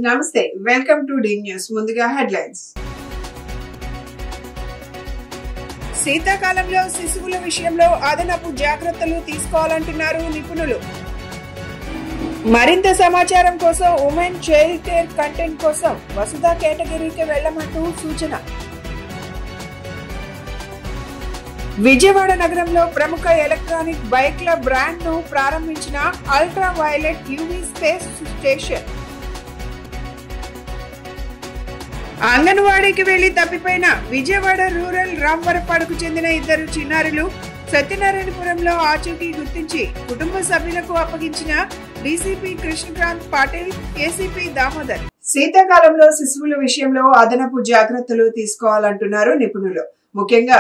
నమస్తే, welcome to D news. ముందుగా headlines. శీతాకాలంలో శిశువుల విషయంలో అదనపు జాగ్రత్తలు తీసుకోవాలంటున్నారు నిపుణులు. మరింత సమాచారం కోసం ఉమెన్ చైల్డ్ కేర్ కంటెంట్ కోసం వసుధ కేటగిరీకి వెళ్లమంటూ సూచన. విజయవాడ నగరంలో ప్రముఖ ఎలక్ట్రానిక్ బైక్ల బ్రాండ్ ను ప్రారంభించిన ultra violet UV space station. అంగన్వాడీకి వెళ్లి తప్పిపోయిన విజయవాడ రూరల్ రాంవరపాడుకు చెందిన ఇద్దరు చిన్నారులు సత్యనారాయణపురంలో ఆచూకీ గుర్తించి కుటుంబ సభ్యులకు అప్పగించిన డీసీపీ కృష్ణకాంత్ పాటిల్, ఏసీపీ దామోదర్. శీతాకాలంలో శిశువుల విషయంలో అదనపు జాగ్రత్తలు తీసుకోవాలంటున్నారు నిపుణులు. ముఖ్యంగా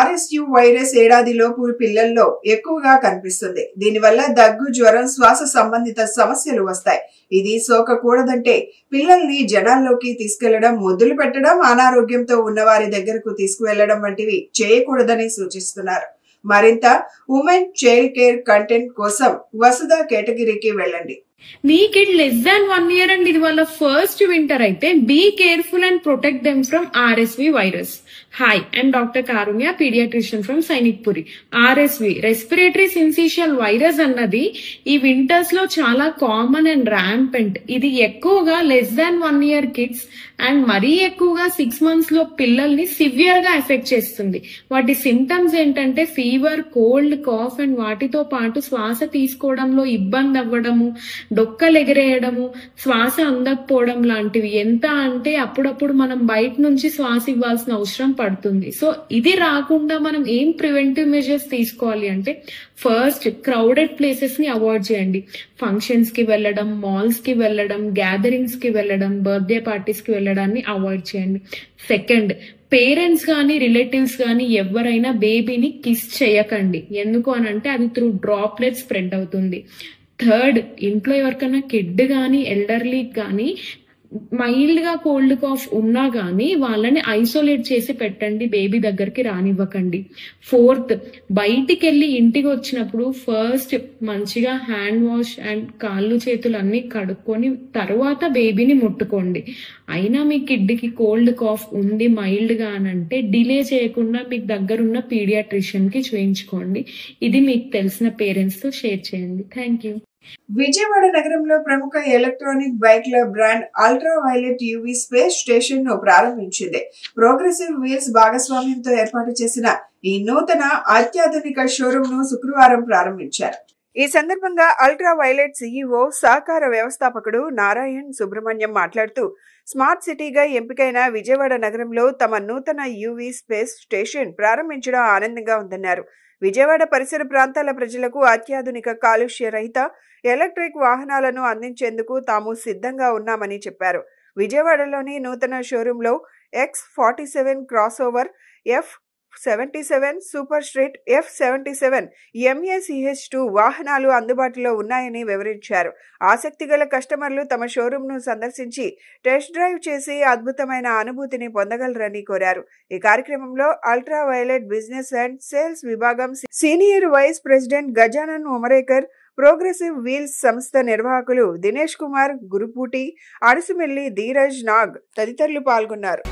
RSU వైరస్ ఏడాదిలోపు పిల్లల్లో ఎక్కువగా కనిపిస్తుంది. దీనివల్ల దగ్గు, జ్వరం, శ్వాస సంబంధిత సమస్యలు వస్తాయి. ఇది సోకకూడదంటే పిల్లల్ని జనాల్లోకి తీసుకెళ్లడం, ముద్దులు పెట్టడం, అనారోగ్యంతో ఉన్నవారి దగ్గరకు తీసుకువెళ్లడం వంటివి చేయకూడదని సూచిస్తున్నారు. మరింత ఉమెన్ చైల్డ్ కేర్ కంటెంట్ కోసం వసుధ కేటగిరీకి వెళ్ళండి. మీ kid less than 1 year and ఇది వాళ్ళ ఫస్ట్ వింటర్ అయితే be careful and protect them from RSV virus. Hi, I'm doctor Karunya, paediatrician from Sainikpuri. RSV respiratory syncytial virus అన్నది ఈ వింటర్స్ లో చాలా కామన్ అండ్ ర్యాంపెంట్. ఇది ఎక్కువగా less than 1 year kids and మరీ ఎక్కువగా 6 months లో పిల్లల్ని సివియర్ గా ఎఫెక్ట్ చేస్తుంది. వాటి సిమ్టమ్స్ ఏంటంటే ఫీవర్, కోల్డ్, కాఫ్ అండ్ వాటితో పాటు శ్వాస తీసుకోవడంలో ఇబ్బంది అవ్వడము, డొక్కలు ఎగిరేయడము, శ్వాస అందకపోవడం లాంటివి. ఎంత అంటే అప్పుడప్పుడు మనం బయట నుంచి శ్వాస ఇవ్వాల్సిన అవసరం పడుతుంది. సో ఇది రాకుండా మనం ఏం ప్రివెంటివ్ మెజర్స్ తీసుకోవాలి అంటే, ఫస్ట్ క్రౌడెడ్ ప్లేసెస్ ని అవాయిడ్ చేయండి. ఫంక్షన్స్ కి వెళ్ళడం, మాల్స్ కి వెళ్ళడం, గ్యాదరింగ్స్ కి వెళ్ళడం, బర్త్డే పార్టీస్ కి వెళ్ళడాన్ని అవాయిడ్ చేయండి. సెకండ్, పేరెంట్స్ కానీ రిలేటివ్స్ కానీ ఎవరైనా బేబీని కిస్ చేయకండి. ఎందుకు అనంటే అది త్రూ డ్రాప్లెట్ స్ప్రెడ్ అవుతుంది. థర్డ్, ఇంట్లో ఎవరికైనా కిడ్ కానీ ఎల్డర్లీ కానీ మైల్డ్ గా కోల్డ్ కాఫ్ ఉన్నా గానీ వాళ్ళని ఐసోలేట్ చేసి పెట్టండి, బేబీ దగ్గరికి రానివ్వకండి. ఫోర్త్, బయటికి వెళ్ళి ఇంటికి వచ్చినప్పుడు ఫస్ట్ మంచిగా హ్యాండ్ వాష్ అండ్ కాళ్ళు చేతులు అన్ని కడుక్కొని తర్వాత బేబీని ముట్టుకోండి. అయినా మీ కిడ్కి కోల్డ్ కాఫ్ ఉంది మైల్డ్ గా అనంటే డిలే చేయకుండా మీకు దగ్గరున్న పీడియాట్రిషియన్ కి చూయించుకోండి. ఇది మీకు తెలిసిన పేరెంట్స్ తో షేర్ చేయండి. Thank you. విజయవాడ నగరంలో ప్రముఖ ఎలక్ట్రానిక్ బైక్ల brand ultra violet UV space station ను ప్రారంభించింది. ప్రోగ్రెసివ్ వీల్స్ భాగస్వామ్యంతో ఏర్పాటు చేసిన ఈ నూతన అత్యాధునిక షోరూమ్ ను శుక్రవారం ప్రారంభించారు. ఈ సందర్భంగా అల్ట్రా వైలెట్ CEO, సహకార వ్యవస్థాపకుడు నారాయణ్ సుబ్రహ్మణ్యం మాట్లాడుతూ, స్మార్ట్ సిటీగా ఎంపికైన విజయవాడ నగరంలో తమ నూతన యూవీ స్పేస్ స్టేషన్ ప్రారంభించడం ఆనందంగా ఉందన్నారు. విజయవాడ పరిసర ప్రాంతాల ప్రజలకు అత్యాధునిక కాలుష్య రహిత ఎలక్ట్రిక్ వాహనాలను అందించేందుకు తాము సిద్ధంగా ఉన్నామని చెప్పారు. విజయవాడలోని నూతన షోరూంలో X47 cross over, F77 super street, F77 MACH2 వాహనాలు అందుబాటులో ఉన్నాయని వివరించారు. ఆసక్తి గల కస్టమర్లు తమ షోరూంను సందర్శించి టెస్ట్ డ్రైవ్ చేసి అద్భుతమైన అనుభూతిని పొందగలరని కోరారు. ఈ కార్యక్రమంలో ultra violet business and sales విభాగం senior vice president Gajanan Umarekar, progressive wheels సంస్థ నిర్వాహకులు దినేష్ కుమార్, గురుపూటి, అడుసుమెల్లి, ధీరజ్, నాగ్ తదితరులు పాల్గొన్నారు.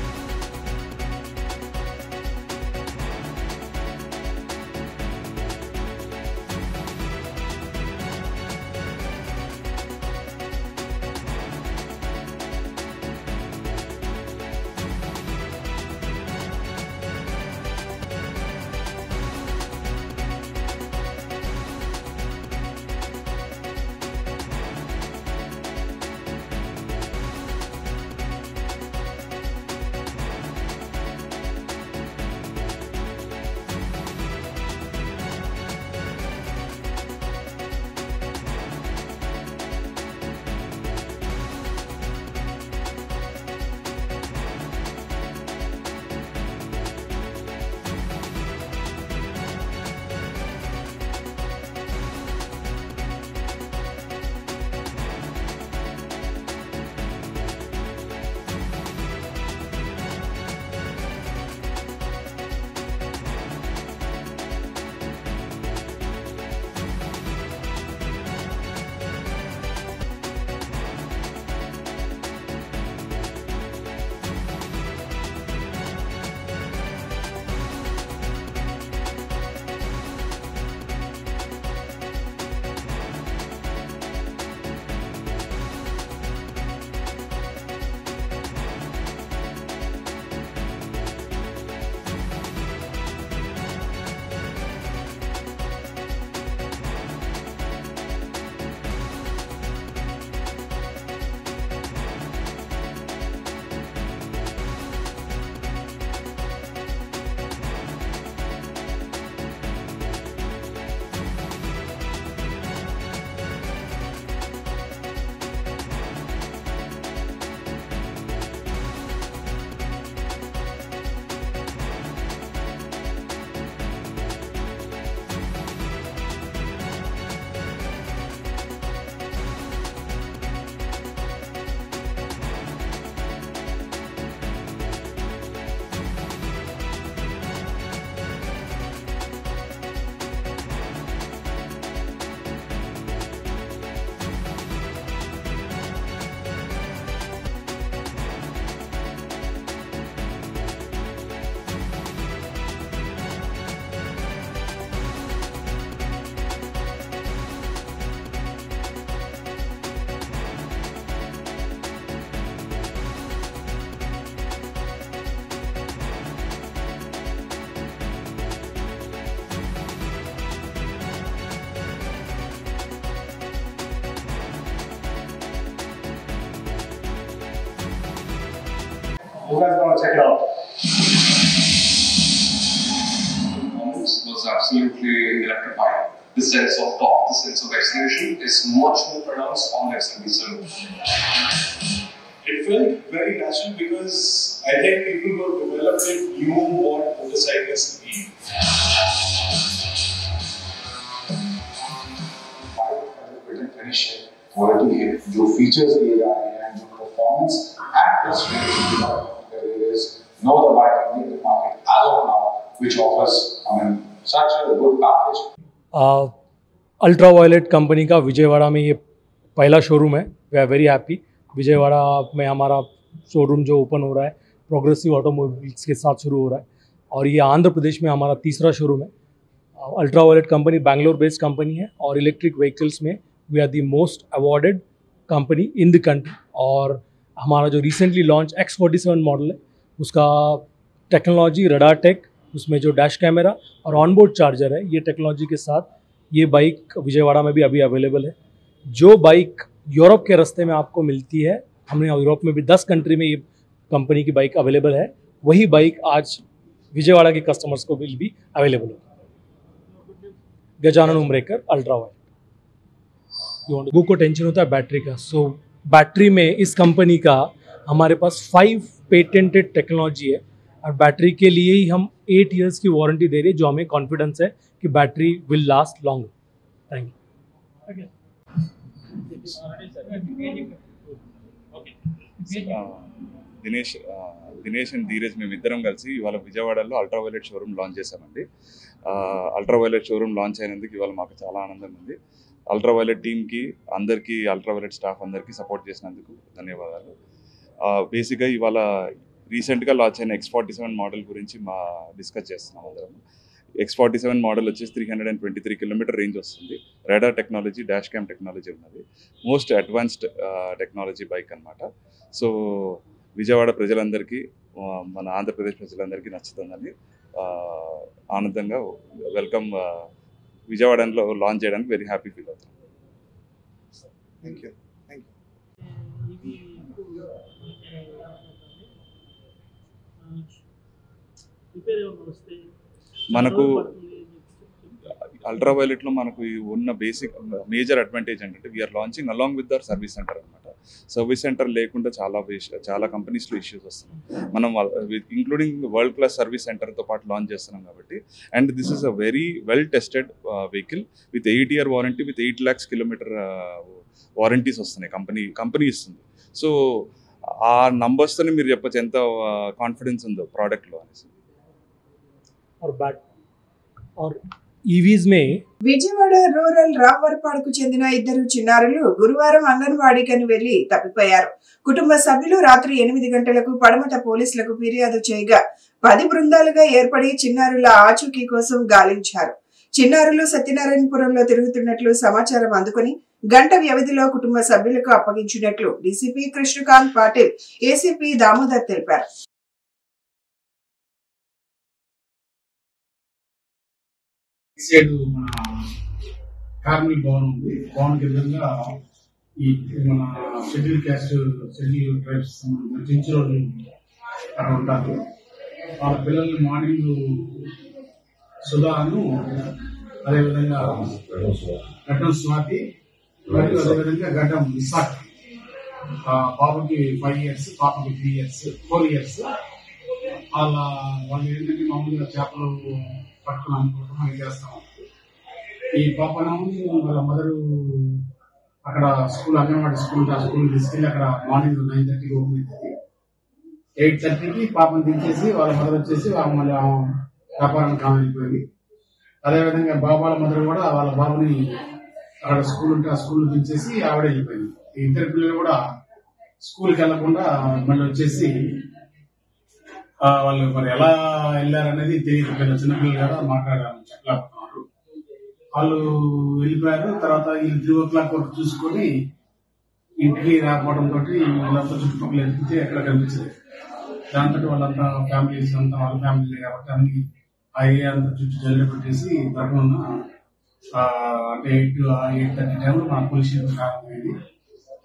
You guys want to check it out? Performance was absolutely electrifying. The sense of torque, the sense of acceleration is much more pronounced on XLV7. It felt very natural because I think people who have developed it knew what motorcyclists need. Finish है, quality है, जो features दिए जा रहे हैं, जो performance and plus there is no other bike in the market as of now which offers such a good package. Ultraviolette company का विजयवाड़ा में ये पहला शोरूम है. We are very happy. Vijayawada में हमारा शोरूम जो ओपन हो रहा है प्रोग्रेसिव ऑटोमोबाइल्स के साथ शुरू हो रहा है और ये आंध्र प्रदेश में हमारा तीसरा शोरूम है. Ultraviolette company Bangalore based company है और इलेक्ट्रिक व्हीकल्स में we are the most awarded company in the country. और हमारा जो रिसेंटली लॉन्च X47 मॉडल है उसका टेक्नोलॉजी रडार टेक, उसमें जो डैश कैमरा और ऑनबोर्ड चार्जर है, ये टेक्नोलॉजी के साथ ये बाइक विजयवाड़ा में भी अभी अवेलेबल है. जो बाइक यूरोप के रास्ते में आपको मिलती है, हमने यूरोप में भी 10 कंट्री में ये कंपनी की बाइक अवेलेबल है, वही बाइक आज विजयवाड़ा के कस्टमर्स को भी अवेलेबल होगी. गजानन उमरेकर अल्ट्रावायलेट. गो को टेंशन होता है बैटरी का, सो बैटरी में इस कंपनी का हमारे पास 5 पेटेंटेड टेक्नोलॉजी है और बैटरी के लिए ही हम 8 इयर्स की वारंटी दे रहे हैं, जो हमें कॉन्फिडेंस है कि battery will last long. Thank you. Dinesh and Dheeraj మేమిద్దరం కలిసి ఇవాళ విజయవాడలో అల్ట్రావైలెట్ షోరూమ్ లాంచ్ చేశామండి. అల్ట్రావైలెట్ షోరూమ్ లాంచ్ అయినందుకు ఇవాళ మాకు చాలా ఆనందంగా ఉంది. అల్ట్రావైలెట్ టీమ్కి అందరికీ, అల్ట్రావైలెట్ స్టాఫ్ అందరికీ సపోర్ట్ చేసినందుకు ధన్యవాదాలు. బేసిక్గా ఇవాళ రీసెంట్గా లాంచ్ అయిన X47 మోడల్ గురించి డిస్కస్ చేస్తున్నాం అందరం. X47 మోడల్ వచ్చేసి 323 కిలోమీటర్ రేంజ్ వస్తుంది. Radar technology, dash cam technology ఉన్నది. మోస్ట్ అడ్వాన్స్డ్ టెక్నాలజీ బైక్ అనమాట. సో విజయవాడ ప్రజలందరికీ, మన ఆంధ్రప్రదేశ్ ప్రజలందరికీ నచ్చుతుందని ఆనందంగా వెల్కమ్ విజయవాడలో లాంచ్ చేయడానికి వెరీ హ్యాపీ ఫీల్ అవుతున్నాం. Thank you. మనకు అల్ట్రావైలెట్లో మనకు ఉన్న బేసిక్ మేజర్ అడ్వాంటేజ్ ఏంటంటే we are launching along with our service centre అనమాట. సర్వీస్ సెంటర్ లేకుండా చాలా కంపెనీస్లో ఇష్యూస్ వస్తున్నాయి. మనం ఇంక్లూడింగ్ వరల్డ్ క్లాస్ సర్వీస్ సెంటర్తో పాటు లాంచ్ చేస్తున్నాం కాబట్టి, and this is a very well tested vehicle with 8 year warranty, with 8 lakhs kilometre warranties వస్తున్నాయి కంపెనీ ఇస్తుంది. సో ఆ నంబర్స్తోనే మీరు చెప్పచ్చు ఎంత కాన్ఫిడెన్స్ ఉందో ప్రోడక్ట్లో అనేసి. और EVs में విజయవాడ రూరల్ రావర్పాడుకు చెందిన 2 చిన్నారులు గురువారం అంగన్వాడీకని వెళ్లి తప్పిపోయారు. కుటుంబ సభ్యులు రాత్రి 8 గంటలకు పడమట పోలీసులకు ఫిర్యాదు చేయగా 10 బృందాలుగా ఏర్పడి చిన్నారుల ఆచూకీ కోసం గాలించారు. చిన్నారులు సత్యనారాయణపురంలో తిరుగుతున్నట్లు సమాచారం అందుకుని గంట వ్యవధిలో కుటుంబ సభ్యులకు అప్పగించినట్లు డీసీపీ కృష్ణకాంత్ పాటిల్, ఏసీపీ దామోదర్ తెలిపారు. మన కార్మిక భవన్ ఉంది. భవన్ కింద ఈ మన షెడ్యూల్ క్యాస్ట్, షెడ్యూల్ ట్రైబ్స్ సంబంధించిన రోజు అక్కడ ఉంటారు. వాళ్ళ పిల్లల్ని మార్నింగ్ సుధాను, అదేవిధంగా గడ్డం స్వాతి మరియు అదేవిధంగా గడ్డం ఇసాక్, బాబుకి 5 years, పాపకి 3 years, 4 years. వాళ్ళు ఏంటంటే మామూలుగా చేపలు పట్టుకుని అనుకోవడం అని చేస్తాం. ఈ పాపను వాళ్ళ మదరు అక్కడ స్కూల్, అంగన్వాడీ స్కూల్ తీసుకెళ్ళి అక్కడ మార్నింగ్ 9:30 ఓపెన్ అవుతుంది. 8:30కి పాపను దించేసి వాళ్ళ మదర్ వచ్చేసి మళ్ళీ వ్యాపారానికి వెళ్ళిపోయింది. అదేవిధంగా బాబాల మదర్ కూడా వాళ్ళ బాబుని అక్కడ స్కూల్ ఉంటే ఆ స్కూల్ దించేసి ఆవిడ వెళ్ళిపోయింది. ఈ 2 పిల్లలు కూడా స్కూల్కి వెళ్లకుండా మళ్ళీ వచ్చేసి వాళ్ళు మరి ఎలా వెళ్ళారనేది తెలియదు. చిన్నపిల్లలు కూడా మాట్లాడారు, చెప్పలేకపోతున్నారు. వాళ్ళు వెళ్ళిపోయారు. తర్వాత ఈ 3 o'clock వరకు చూసుకొని ఇంటికి రాకపోవడం తోటి వీళ్ళంతా చుట్టుపక్కల వెళ్తే ఎక్కడ కనిపించలేదు. దాంతో వాళ్ళంతా ఫ్యామిలీస్ అంతా వాళ్ళ ఫ్యామిలీ కాబట్టి అన్ని ఆ ఏరియా అంతా చుట్టూ జల్లెడ పెట్టేసి దొరకనున్న అంటే 8:30 టైంలో మన పోలీస్ స్టేషన్ ప్రారంభమైంది.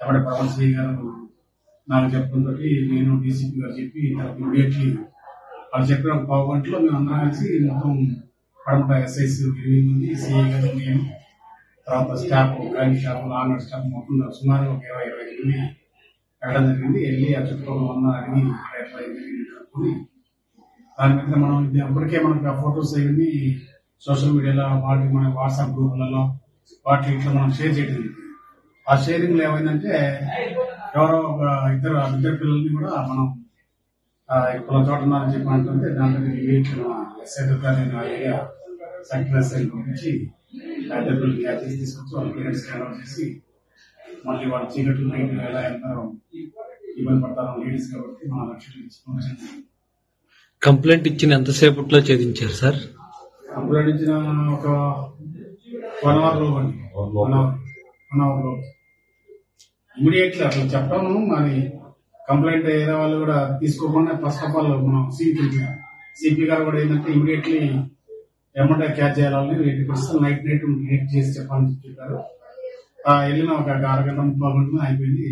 ఎవరి పవన్ శ్రీ గారు నాకు చెప్పడంతో నేను డీసీపీ గారు చెప్పి ఇమీడియట్లీ వాళ్ళు చెప్పిన ఒక పావు గంటలో మేము అందరం కలిసి మొత్తం పడమట ఎస్ఐస్ 8 మంది, సిఐ గారు, నేను, తర్వాత staff, crime staff, honour staff మొత్తం సుమారు ఒక 20-25 మంది వెళ్ళడం జరిగింది. వెళ్ళి ఆ చుట్టుపక్కల ఉన్న అడిగి ఎట్లా కనుక్కొని దాని మీద మనం అప్పటికే మనకి ఆ ఫొటోస్ అవన్నీ సోషల్ మీడియాలో వాటికి మన వాట్సాప్ గ్రూపులలో వాటి ఇట్లా మనం షేర్ చేయడం. ఆ షేరింగ్లో ఏమైందంటే ఎవరో ఒక ఇద్దరు పిల్లల్ని కూడా మనం ఇప్పుడు చోట ఉన్నారని చెప్పి అంటుంటే దాంట్లో ఎస్ఐ ఏరియా సెక్టర్ ఎస్ఐ పంపించి ఇద్దరు పిల్లలు క్యాచ్ చేసి తీసుకొచ్చి వాళ్ళ పేరెంట్స్ స్కాన్ చేసి మళ్ళీ వాళ్ళ చీకట్లు నైట్ ఎలా వెళ్తారో ఇబ్బంది పడతారో లేడీస్ కాబట్టి మన లక్ష్యం ఇచ్చి కంప్లైంట్ ఇచ్చిన ఎంతసేపట్లో ఛేదించారు సార్? కంప్లైంట్ ఇచ్చిన ఒక 1 hour లో అండి. 1 hour లో ఇమీడియట్లీ అసలు చెప్పడం మరి కంప్లైంట్ ఏదో వాళ్ళు కూడా తీసుకోకుండా ఫస్ట్ ఆఫ్ ఆల్ మనం సిపి గారు కూడా ఏంటంటే ఇమీడియట్లీ ఏమంటే క్యాచ్ చేయాలని 80% నైట్ చేసి చెప్పాలని చెప్పారు. వెళ్ళిన ఒక 1 గంట 30 గంటలు అయిపోయింది.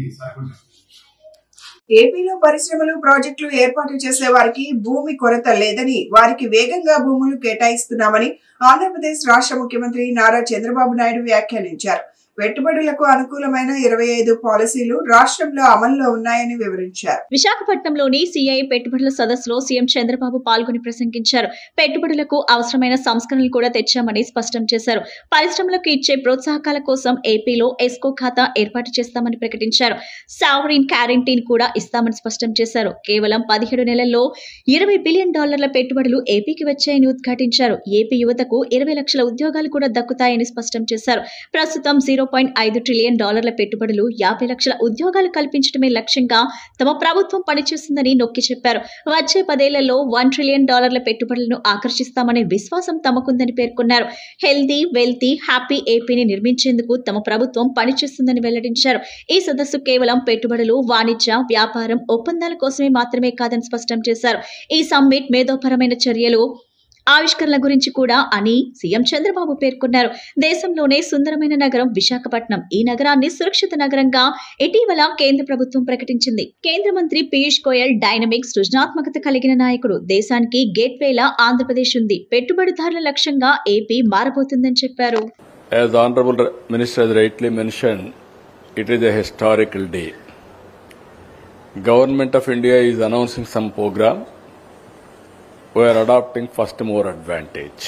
ఏపీలో పరిశ్రమలు, ప్రాజెక్టులు ఏర్పాటు చేసే వారికి భూమి కొరత లేదని, వారికి వేగంగా భూములు కేటాయిస్తున్నామని ఆంధ్రప్రదేశ్ రాష్ట్ర ముఖ్యమంత్రి నారా చంద్రబాబు నాయుడు వ్యాఖ్యానించారు. పెట్టుబడులకు అనుకూలమైన 25 పాలసీలు రాష్ట్రంలో అమల్లో ఉన్నాయని వివరించారు. విశాఖపట్నంలోని సిఐ పెట్టుబడుల సదస్సులో సీఎం చంద్రబాబు పాల్గొని ప్రసంగించారు. పెట్టుబడులకు అవసరమైన సంస్కరణలు కూడా తెచ్చామని స్పష్టం చేశారు. పరిశ్రమలకు ఇచ్చే ప్రోత్సాహకాల కోసం ఏపీలో ఎస్కో ఖాతా ఏర్పాటు చేస్తామని ప్రకటించారు. సావరిన్ గ్యారంటీని కూడా ఇస్తామని స్పష్టం చేశారు. కేవలం 17 నెలల్లో $20 బిలియన్ పెట్టుబడులు ఏపీకి వచ్చాయని ఉద్ఘాటించారు. ఏపీ యువతకు 20 లక్షల ఉద్యోగాలు కూడా దక్కుతాయని స్పష్టం చేశారు. ప్రస్తుతం $0.5 ట్రిలియన్ పెట్టుబడులు 50 లక్షల ఉద్యోగాలు కల్పించడమే లక్ష్యంగా తమ ప్రభుత్వం పనిచేస్తుందని నొక్కి చెప్పారు. వచ్చే 10 ఏళ్లలో $1 ట్రిలియన్ పెట్టుబడులను ఆకర్షిస్తామనే విశ్వాసం తమకుందని పేర్కొన్నారు. హెల్తీ, వెల్తీ, హ్యాపీ ఏపీని నిర్మించేందుకు తమ ప్రభుత్వం పనిచేస్తుందని వెల్లడించారు. ఈ సదస్సు కేవలం పెట్టుబడులు, వాణిజ్య, వ్యాపారం, ఒప్పందాల కోసమే మాత్రమే కాదని స్పష్టం చేశారు. ఈ సమ్మిట్ మేధోపరమైన చర్యలు, ఆవిష్కరణల గురించి కూడా అని సీఎం చంద్రబాబు పేర్కొన్నారు. దేశంలోనే సుందరమైన నగరం విశాఖపట్నం. ఈ నగరాన్ని సురక్షిత నగరంగా ఇటీవల కేంద్ర ప్రభుత్వం ప్రకటించింది. కేంద్ర మంత్రి పీయూష్ గోయల్ డైనమిక్, సృజనాత్మకత కలిగిన నాయకుడు. దేశానికి గేట్వేలా ఆంధ్రప్రదేశ్ ఉంది. పెట్టుబడిదారుల లక్ష్యంగా ఏపీ మారబోతుందని చెప్పారు. As Honorable Minister has rightly mentioned, it is a historical day. Government of India is announcing some program. We are adopting first more advantage.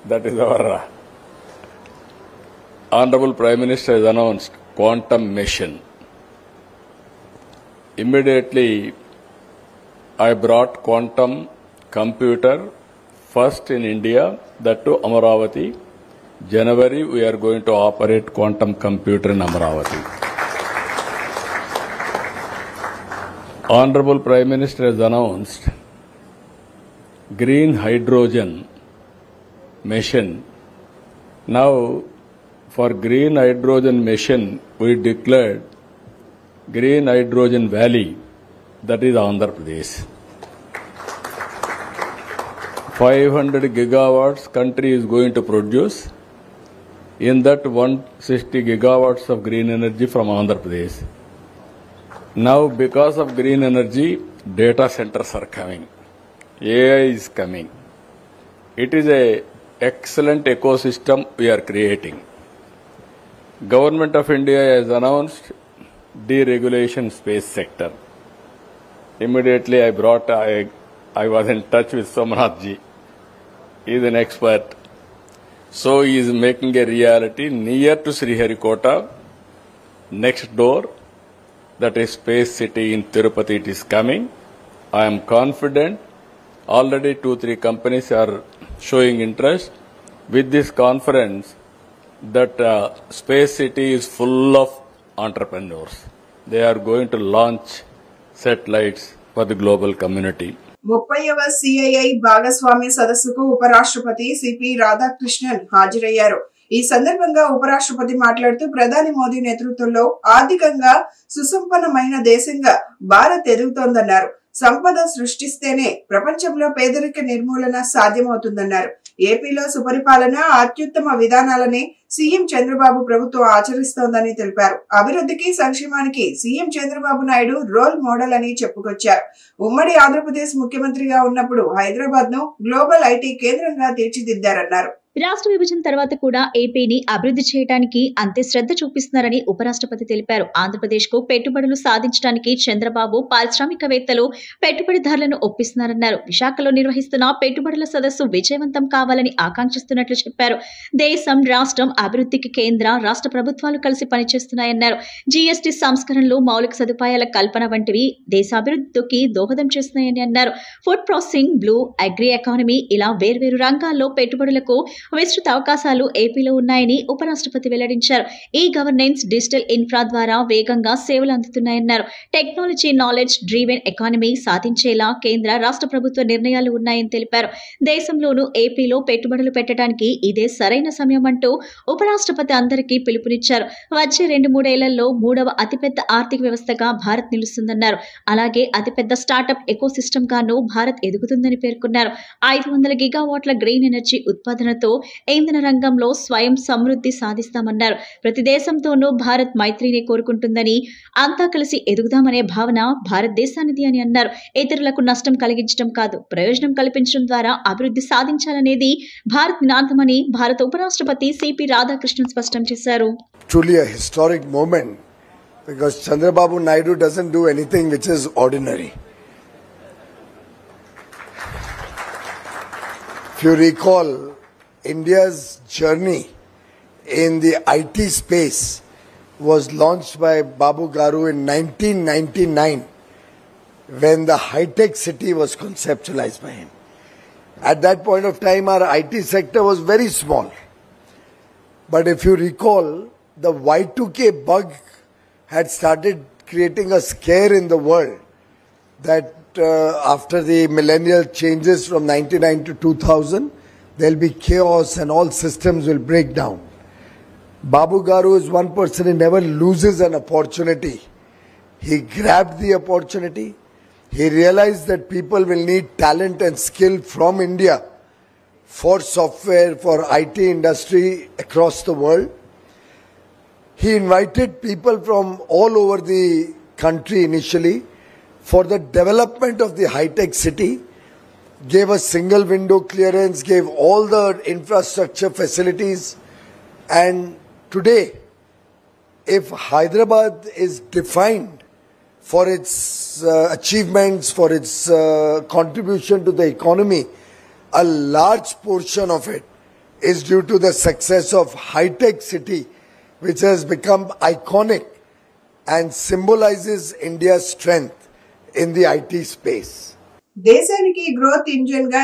That is our Honorable Prime Minister has announced quantum mission. Immediately, I brought quantum computer first in India, that to Amaravati. January, we are going to operate quantum computer in Amaravati. Honorable Prime Minister has announced green hydrogen mission. Now, for green hydrogen mission, we declared green hydrogen valley, that is Andhra Pradesh. 500 gigawatts country is going to produce. In that 160 gigawatts of green energy from Andhra Pradesh. Now, because of green energy, data centers are coming. AI is coming. It is a excellent ecosystem we are creating. Government of India has announced deregulation space sector. Immediately I was in touch with Somnath ji. He is an expert. So he is making a reality near to Sriharikota, next door, that is Space City in Tirupati, it is coming. I am confident. Already 2-3 companies are showing interest. With this conference, that Space City is full of entrepreneurs. They are going to launch satellites for the global community. 30వ CII భాగస్వామ్య సదస్సుకు ఉపరాష్ట్రపతి CP Radhakrishnan హాజరయ్యారు. ఈ సందర్భంగా ఉపరాష్ట్రపతి మాట్లాడుతూ ప్రధాని మోదీ నేతృత్వంలో ఆర్థికంగా సుసంపన్నమైన దేశంగా భారత్ ఎదుగుతోందన్నారు. సంపద సృష్టిస్తేనే ప్రపంచంలో పేదరిక నిర్మూలన సాధ్యమవుతుందన్నారు. ఏపీలో సుపరిపాలన, అత్యుత్తమ విధానాలనే సీఎం చంద్రబాబు ప్రభుత్వం ఆచరిస్తోందని తెలిపారు. అభివృద్ధికి సంక్షేమానికి CM Chandrababu Naidu role model అని చెప్పుకొచ్చారు. ఉమ్మడి ఆంధ్రప్రదేశ్ ముఖ్యమంత్రిగా ఉన్నప్పుడు హైదరాబాద్ ను గ్లోబల్ ఐటీ కేంద్రంగా తీర్చిదిద్దారన్నారు. రాష్ట్ర విభజన తర్వాత కూడా ఏపీని అభివృద్ధి చేయడానికి అంతే శ్రద్ధ చూపిస్తున్నారని ఉపరాష్ట్రపతి తెలిపారు. ఆంధ్రప్రదేశ్ కు పెట్టుబడులు సాధించడానికి చంద్రబాబు పారిశ్రామికవేత్తలు పెట్టుబడిదారులను ఒప్పిస్తున్నారన్నారు. విశాఖలో నిర్వహిస్తున్న పెట్టుబడుల సదస్సు విజయవంతం కావాలని ఆకాంక్షిస్తున్నట్లు చెప్పారు. దేశం, రాష్ట్రం అభివృద్ధికి కేంద్ర, రాష్ట్ర ప్రభుత్వాలు కలిసి పనిచేస్తున్నాయన్నారు. జీఎస్టీ సంస్కరణలు, మౌలిక సదుపాయాల కల్పన వంటివి దేశాభివృద్ధికి దోహదం చేస్తున్నాయని అన్నారు. Food processing, blue, agri economy ఇలా వేర్వేరు రంగాల్లో పెట్టుబడులకు విస్తృత అవకాశాలు ఏపీలో ఉన్నాయని ఉపరాష్ట్రపతి వెల్లడించారు. ఈ గవర్నెన్స్, డిజిటల్ ఇన్ఫ్రా ద్వారా వేగంగా సేవలు అందుతున్నాయన్నారు. టెక్నాలజీ, నాలెడ్జ్ డ్రివెన్ ఎకానమీ సాధించేలా కేంద్ర, రాష్ట్ర ప్రభుత్వ నిర్ణయాలు ఉన్నాయని తెలిపారు. దేశంలోనూ ఏపీలో పెట్టుబడులు పెట్టడానికి ఇదే సరైన సమయం అంటూ ఉపరాష్ట్రపతి అందరికీ పిలుపునిచ్చారు. వచ్చే 2-3 ఏళ్లలో 3వ అతిపెద్ద ఆర్థిక వ్యవస్థగా భారత్ నిలుస్తుందన్నారు. అలాగే అతిపెద్ద స్టార్టప్ ఎకోసిస్టమ్ గాను భారత్ ఎదుగుతుందని పేర్కొన్నారు. 500 గిగావాట్ల గ్రీన్ ఎనర్జీ ఉత్పాదనతో ఇంధన రంగంలో స్వయం సమృద్ధి సాధిస్తామన్నారు. ప్రతి దేశంతోనూ భారత్ మైత్రిని కోరుకుంటుందని, అంతా కలిసి ఎదుగుదామనే భావన భారతదేశానిది అని అన్నారు. ఇతరులకు నష్టం కలిగించడం కాదు, ప్రయోజనం కల్పించడం ద్వారా అభివృద్ధి సాధించాలనేది భారత్ నినాదమని భారత ఉపరాష్ట్రపతి సిపి రాధాకృష్ణన్ స్పష్టం చేశారు. Truly a historic moment because Chandrababu Naidu doesn't do anything which is ordinary. If you recall, India's journey in the IT space was launched by Babu Garu in 1999 when the high-tech city was conceptualized by him. At that point of time, our IT sector was very small. But if you recall, the Y2K bug had started creating a scare in the world that after the millennial changes from 99 to 2000, there will be chaos and all systems will break down. Babu Garu is one person who never loses an opportunity. He grabbed the opportunity. He realized that people will need talent and skill from India for software, for IT industry across the world. He invited people from all over the country initially for the development of the high-tech city, gave a single window clearance, gave all the infrastructure facilities, and today, if Hyderabad is defined for its achievements, for its contribution to the economy, a large portion of it is due to the success of high-tech city, which has become iconic and symbolizes India's strength in the IT space. దేశానికి growth engine గా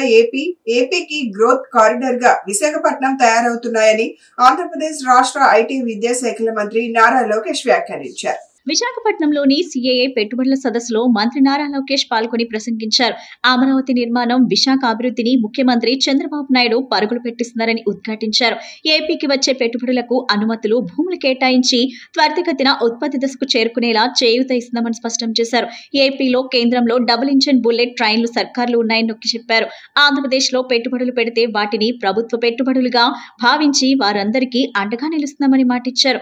ఏపీకి growth corridor గా విశాఖపట్నం తయారవుతున్నాయని ఆంధ్రప్రదేశ్ రాష్ట్ర IT విద్యాశాఖల మంత్రి నారా లోకేష్ వ్యాఖ్యానించారు. విశాఖపట్నంలోని CIA పెట్టుబడుల సదస్సులో మంత్రి నారా లోకేష్ పాల్గొని ప్రసంగించారు. అమరావతి నిర్మాణం విశాఖ అభివృద్ధిని ముఖ్యమంత్రి చంద్రబాబు నాయుడు పరుగులు పెట్టిస్తున్నారని ఉద్ఘాటించారు. ఏపీకి వచ్చే పెట్టుబడులకు అనుమతులు, భూములు కేటాయించి త్వరితగతిన ఉత్పత్తి దశకు చేరుకునేలా చేయూత ఇస్తున్నామని స్పష్టం చేశారు. ఏపీలో కేంద్రంలో డబుల్ ఇంజిన్ బుల్లెట్ ట్రైన్లు సర్కార్లు ఉన్నాయని నొక్కి చెప్పారు. ఆంధ్రప్రదేశ్ లో పెట్టుబడులు పెడితే వాటిని ప్రభుత్వ పెట్టుబడులుగా భావించి వారందరికీ అండగా నిలుస్తున్నామని మాటిచ్చారు.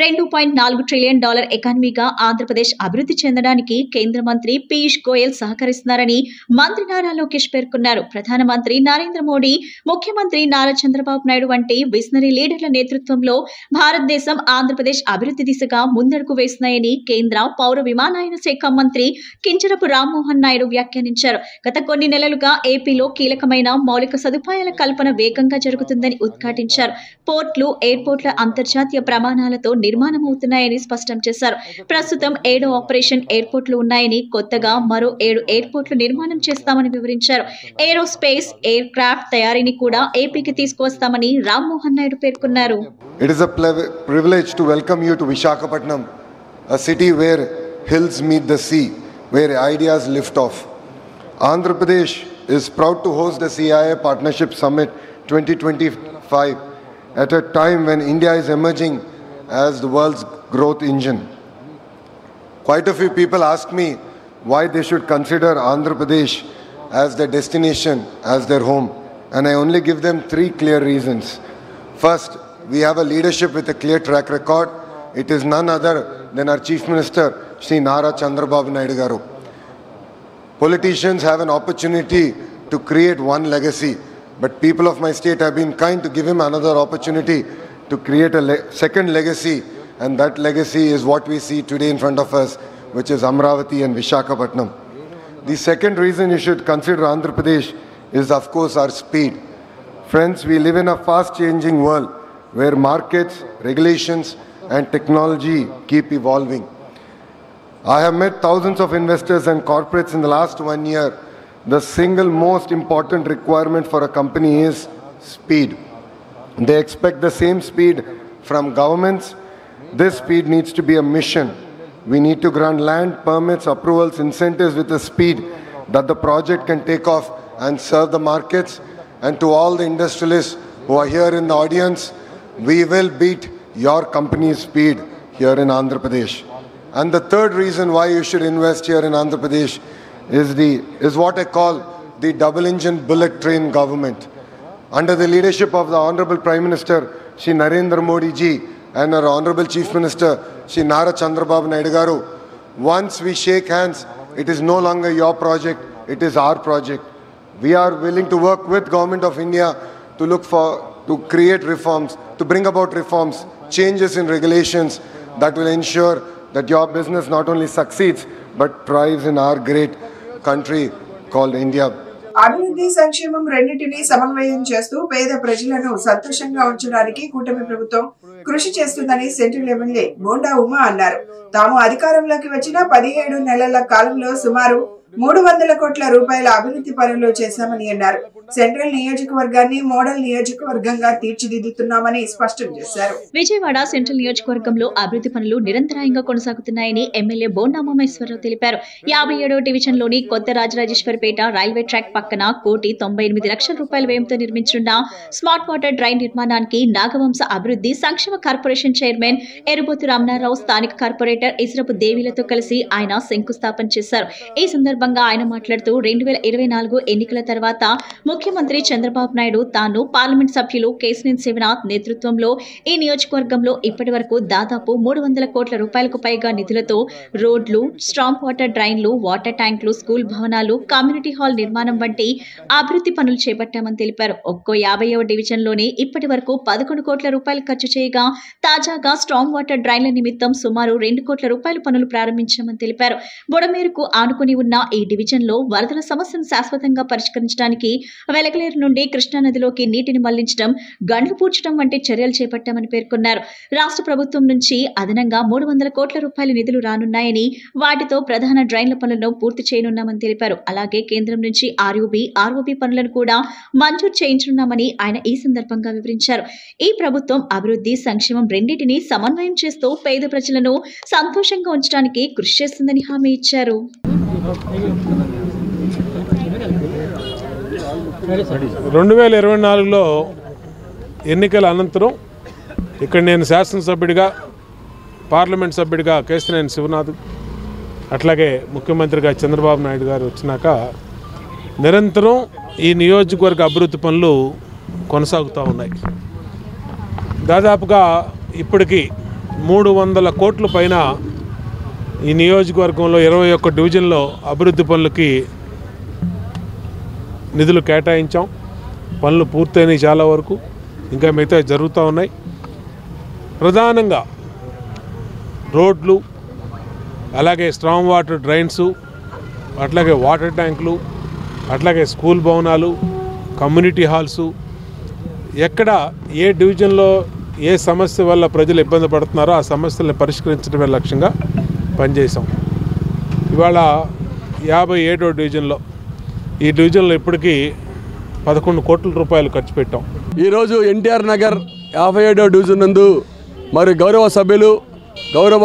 $2.4 ట్రిలియన్ ఎకానమీగా ఆంధ్రప్రదేశ్ అభివృద్ధి చెందడానికి కేంద్ర మంత్రి పీయూష్ గోయల్ సహకరిస్తున్నారని మంత్రి నారా లోకేష్ పేర్కొన్నారు. ప్రధానమంత్రి నరేంద్ర మోడీ, ముఖ్యమంత్రి నారా చంద్రబాబు నాయుడు వంటి విజనరీ లీడర్ల నేతృత్వంలో భారతదేశం, ఆంధ్రప్రదేశ్ అభివృద్ధి దిశగా ముందడుగు వేస్తున్నాయని కేంద్ర పౌర విమానయాన శాఖ మంత్రి కింజరపు రామ్మోహన్ నాయుడు వ్యాఖ్యానించారు. గత కొన్ని నెలలుగా ఏపీలో కీలకమైన మౌలిక సదుపాయాల కల్పన వేగంగా జరుగుతుందని ఉద్ఘాటించారు. పోర్టులు, ఎయిర్పోర్ట్ల అంతర్జాతీయ ప్రమాణాలతో నిర్మాణమవుతున్నాయని స్పష్టం చేశారు. ప్రస్తుతం 7 ఆపరేషన్ ఎయిర్పోర్ట్లు ఉన్నాయని, కొత్తగా మరో 7 ఎయిర్పోర్ట్లు నిర్మాణం చేస్తామని వివరించారు. ఏరోస్పేస్, ఎయిర్ క్రాఫ్ట్ తయారీని కూడా ఏపీకి తీసుకువస్తామని రామ్మోహన్ నాయుడు పేర్కొన్నారు. It is a privilege to welcome you to Visakhapatnam, a city where hills meet the sea, where ideas lift off. Andhra Pradesh is proud to host the CIA Partnership Summit 2025 at a time when India is emerging as the world's growth engine. Quite a few people ask me why they should consider Andhra Pradesh as their destination, as their home. And I only give them 3 clear reasons. First, we have a leadership with a clear track record. It is none other than our Chief Minister, Shri Nara Chandrababu Naidu Garu. Politicians have an opportunity to create one legacy, but people of my state have been kind to give him another opportunity to create a second legacy, and that legacy is what we see today in front of us, which is Amravati and Vishakhapatnam. The second reason you should consider Andhra Pradesh is, of course, our speed. Friends, we live in a fast-changing world where markets, regulations, and technology keep evolving. I have met thousands of investors and corporates in the last 1 year. The single most important requirement for a company is speed. They expect the same speed from governments. This speed needs to be a mission. We need to grant land, permits, approvals, incentives with a speed that the project can take off and serve the markets. And to all the industrialists who are here in the audience, we will beat your company's speed here in Andhra Pradesh. And the third reason why you should invest here in Andhra Pradesh is what I call the double-engine bullet train government. Under the leadership of the Honorable Prime Minister, Shri Narendra Modi ji, and our Honorable Chief Minister, Shri Nara Chandrababu Naidu Garu, once we shake hands, it is no longer your project, it is our project. We are willing to work with Government of India to create reforms, to bring about reforms, changes in regulations that will ensure that your business not only succeeds, but thrives in our great country called India. అభివృద్ధి సంక్షేమం రెండింటినీ సమన్వయం చేస్తూ పేద ప్రజలను సంతోషంగా ఉంచడానికి కూటమి ప్రభుత్వం కృషి చేస్తుందని సెంట్రల్ ఎమ్మెల్యే బోండా ఉమా అన్నారు. తాము అధికారంలోకి వచ్చిన 17 నెలల కాలంలో సుమారు 300 కోట్ల రూపాయల అభివృద్ధి పనులు చేశామని అన్నారు. సెంట్రల్ నియోజకవర్గాన్ని మోడల్ నియోజకవర్గంగా తీర్చిదిద్దుతున్నామని స్పష్టం చేశారు. విజయవాడ సెంట్రల్ నియోజకవర్గంలో అభివృద్ధి పనులు నిరంతరాయంగా కొనసాగుతున్నాయని ఎమ్మెల్యే బోండా ఉమామహేశ్వరరావు తెలిపారు. 57వ డివిజన్ లోని కొత్త రాజరాజేశ్వరపేట రైల్వే ట్రాక్ పక్కన 1,98,00,000 రూపాయల వ్యయంతో నిర్మించనున్న స్మార్ట్ వాటర్ డ్రైన్ నిర్మాణానికి నాగవంశ అభివృద్ధి సంక్షేమ కార్పొరేషన్ చైర్మన్ ఎరుబోతు రామనారావు, స్థానిక కార్పొరేటర్ ఇస్రపు దేవిలతో కలిసి ఆయన శంకుస్థాపన చేశారు. ఈ సందర్భంగా ఆయన మాట్లాడుతూ 2024 ఎన్నికల తర్వాత ముఖ్యమంత్రి చంద్రబాబు నాయుడు తాను పార్లమెంట్ సభ్యులు కేశినేని శివనాథ్ నేతృత్వంలో ఈ నియోజకవర్గంలో ఇప్పటి వరకు దాదాపు 300 కోట్ల రూపాయలకు పైగా నిధులతో రోడ్లు, స్ట్రాంగ్ వాటర్ డ్రైన్లు, వాటర్ ట్యాంకులు, స్కూల్ భవనాలు, కమ్యూనిటీ హాల్ నిర్మాణం వంటి అభివృద్ధి పనులు చేపట్టామని తెలిపారు. ఒక్కో 50వ డివిజన్ లోనే ఇప్పటి వరకు 11 కోట్ల రూపాయలు ఖర్చు చేయగా తాజాగా స్ట్రాంగ్ వాటర్ డ్రైన్ల నిమిత్తం సుమారు 2 కోట్ల రూపాయల పనులు ప్రారంభించామని తెలిపారు. బుడమేరుకు ఆనుకుని ఉన్న ఈ డివిజన్ లో వరదల సమస్యను శాశ్వతంగా పరిష్కరించడానికి వెలగలేరు నుండి కృష్ణానదిలోకి నీటిని మళ్లించడం, గండ్లు పూడ్చడం వంటి చర్యలు చేపట్టామని పేర్కొన్నారు. రాష్ట్ర ప్రభుత్వం నుంచి అదనంగా 300 కోట్ల రూపాయల నిధులు రానున్నాయని, వాటితో ప్రధాన డ్రైన్ల పనులను పూర్తి చేయనున్నామని తెలిపారు. అలాగే కేంద్రం నుంచి ఆర్ఓబీ పనులను కూడా మంజూరు చేయించనున్నామని ఆయన ఈ సందర్భంగా వివరించారు. ఈ ప్రభుత్వం అభివృద్ధి, సంక్షేమం రెండింటినీ సమన్వయం చేస్తూ పేద ప్రజలను సంతోషంగా ఉంచడానికి కృషి చేస్తుందని హామీ ఇచ్చారు. 2024లో ఎన్నికల అనంతరం ఇక్కడ నేను శాసనసభ్యుడిగా, పార్లమెంట్ సభ్యుడిగా కేశినేని శివనాథ్, అట్లాగే ముఖ్యమంత్రిగా చంద్రబాబు నాయుడు గారు వచ్చినాక నిరంతరం ఈ నియోజకవర్గ అభివృద్ధి పనులు కొనసాగుతూ ఉన్నాయి. దాదాపుగా ఇప్పటికీ 300 కోట్ల పైన ఈ నియోజకవర్గంలో 21 డివిజన్లో అభివృద్ధి పనులకి నిధులు కేటాయించాం. పనులు పూర్తయినాయి చాలా వరకు, ఇంకా మిగతా జరుగుతూ ఉన్నాయి. ప్రధానంగా రోడ్లు, అలాగే స్ట్రాంగ్ వాటర్ డ్రైన్స్, అట్లాగే వాటర్ ట్యాంకులు, అట్లాగే స్కూల్ భవనాలు, కమ్యూనిటీ హాల్సు, ఎక్కడ ఏ డివిజన్లో ఏ సమస్య వల్ల ప్రజలు ఇబ్బంది పడుతున్నారో ఆ సమస్యలను పరిష్కరించడమే లక్ష్యంగా పనిచేసాం. ఇవాళ 57వ డివిజన్లో, ఈ డివిజన్లో ఇప్పటికీ 11 కోట్ల రూపాయలు ఖర్చు పెట్టాం. ఈరోజు ఎన్టీఆర్ నగర్ 57వ డివిజన్ నందు మరి గౌరవ సభ్యులు, గౌరవ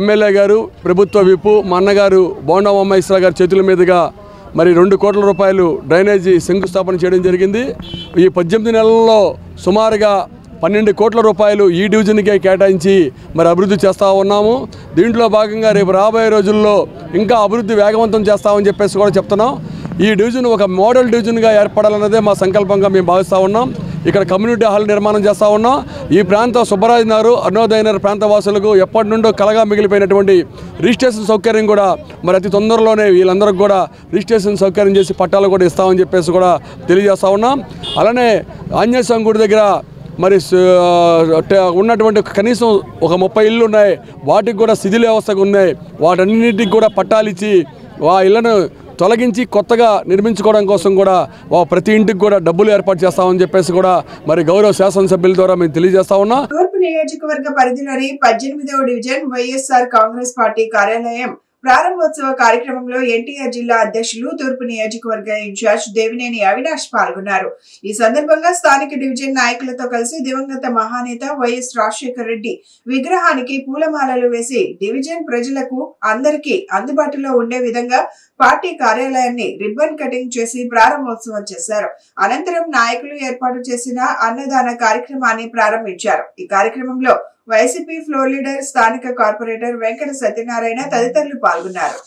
ఎమ్మెల్యే గారు, ప్రభుత్వ విప్పు మా అన్నగారు బోండా ఉమామహేశ్వరరావు గారి చేతుల మీదుగా మరి 2 కోట్ల రూపాయలు డ్రైనేజీ శంకుస్థాపన చేయడం జరిగింది. ఈ 18 నెలల్లో సుమారుగా 12 కోట్ల రూపాయలు ఈ డివిజన్కే కేటాయించి మరి అభివృద్ధి చేస్తూ ఉన్నాము. దీంట్లో భాగంగా రేపు రాబోయే రోజుల్లో ఇంకా అభివృద్ధి వేగవంతం చేస్తామని చెప్పేసి కూడా చెప్తున్నాం. ఈ డివిజన్ ఒక మోడల్ డివిజన్గా ఏర్పడాలన్నదే మా సంకల్పంగా మేము భావిస్తూ ఉన్నాం. ఇక్కడ కమ్యూనిటీ హాల్ నిర్మాణం చేస్తూ ఉన్నాం. ఈ ప్రాంత సుబ్బరాజు నగర్, అరుణోదయ నగర్ ప్రాంత వాసులకు ఎప్పటి నుండో కలగా మిగిలిపోయినటువంటి రిజిస్ట్రేషన్ సౌకర్యం కూడా మరి అతి తొందరలోనే వీళ్ళందరికీ కూడా రిజిస్ట్రేషన్ సౌకర్యం చేసి పట్టాలు కూడా ఇస్తామని చెప్పేసి కూడా తెలియజేస్తూ ఉన్నాం. అలానే ఆంజనేయ స్వామి గుడి దగ్గర మరి ఉన్నటువంటి కనీసం ఒక 30 ఇళ్ళు ఉన్నాయి. వాటికి కూడా శిథిల వ్యవస్థగా ఉన్నాయి. వాటన్నిటికి కూడా పట్టాలిచ్చి ఆ ఇళ్లను తొలగించి కొత్తగా నిర్మించుకోవడం కోసం కూడా ప్రతి ఇంటికి కూడా డబ్బులు ఏర్పాటు చేస్తామని చెప్పేసి కూడా మరి గౌరవ శాసనసభ్యుల ద్వారా మేము తెలియజేస్తా ఉన్నాం. తూర్పు నియోజకవర్గ పరిధిలోని 18వ డివిజన్ వైఎస్ఆర్ కాంగ్రెస్ పార్టీ కార్యాలయం ప్రారంభోత్సవ కార్యక్రమంలో ఎన్టీఆర్ జిల్లా అధ్యక్షులు తూర్పు నియోజకవర్గ ఇన్ఛార్జ్ దేవినేని అవినాష్ పాల్గొన్నారు. ఈ సందర్భంగా స్థానిక డివిజన్ నాయకులతో కలిసి దివంగత మహానేత వైఎస్ రాజశేఖర రెడ్డి విగ్రహానికి పూలమాలలు వేసి డివిజన్ ప్రజలకు అందరికీ అందుబాటులో ఉండే విధంగా పార్టీ కార్యాలయాన్ని రిబ్బన్ కటింగ్ చేసి ప్రారంభోత్సవం చేశారు. అనంతరం నాయకులు ఏర్పాటు చేసిన అన్నదాన కార్యక్రమాన్ని ప్రారంభించారు. ఈ కార్యక్రమంలో వైసీపీ ఫ్లోర్ లీడర్, స్థానిక కార్పొరేటర్ వెంకట సత్యనారాయణ తదితరులు పాల్గొన్నారు.